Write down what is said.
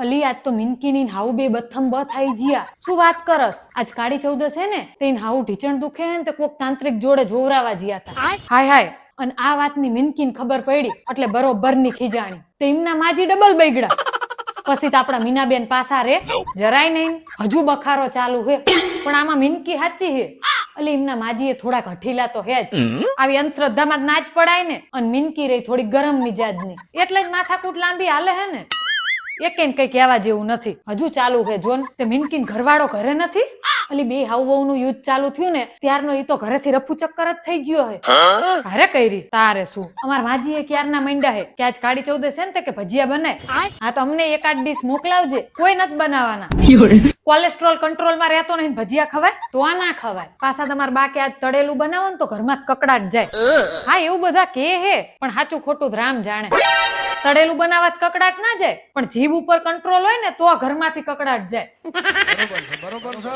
અલી આજ તો મિનકીની હાઉ બે બથમ બ થઈ ગયા. શું વાત કરસ? આજ કાળી ચૌદસ હે ને તેન હાઉ ઢીચણ દુખે હે ને તે કોક તાંત્રિક જોડે જોવરાવા જ્યા હતા. હાય હાય. અને આ વાતની મિનકીને ખબર પડી એટલે બરોબરની ખીજાણી. તે એમના માજી ડબલ બગડા. પછી તો આપડા મીનાબેન પાસા રે જરાય નહીં. હજુ બખારો ચાલુ હે પણ આમાં મિનકી સાચી હે. અલી એમના માજીએ થોડાક હઠીલા તો હે જ. આવી અંધશ્રદ્ધામાં જ ના જ પડાય ને. અને મિનકી રહી થોડી ગરમ મિજાજની એટલે જ માથાકૂટ લાંબી હાલે હે ને. એકેન કઈ કહેવા જેવું નથી. હજુ ચાલુ હે જોન. તે મિનકીન ઘરવાળો ઘરે નથી. અલી બે હાઉ વહુનું યુદ્ધ ચાલુ થયું ને ત્યારનો ઈ તો ઘરેથી રફુ ચક્કર જ થઈ ગયો હે. ઘરે કઈરી તારે શું. અમાર માજીએ ક્યારના માંડ્યા હે કે આજ કાળી ચૌદસ હે ને કે ભજીયા બને. હા તો અમને એકાદ ડીશ મોકલાવજે. કોઈ નથી બનાવવાના. કોલેસ્ટ્રોલ કંટ્રોલ માં રહેતો નહીં ભજીયા ખવાય તો આ ના ખવાય. પાછા તમારા બા કે આજ તળેલું બનાવો ને તો ઘરમાં કકડાટ જાય. હા એવું બધા કે હે પણ સાચું ખોટું રામ જાણે. તળેલું બનાવવા કકડાટ ના જાય પણ જીભ ઉપર કંટ્રોલ હોય ને તો ઘરમાંથી કકડાટ જાય. બરોબર છે.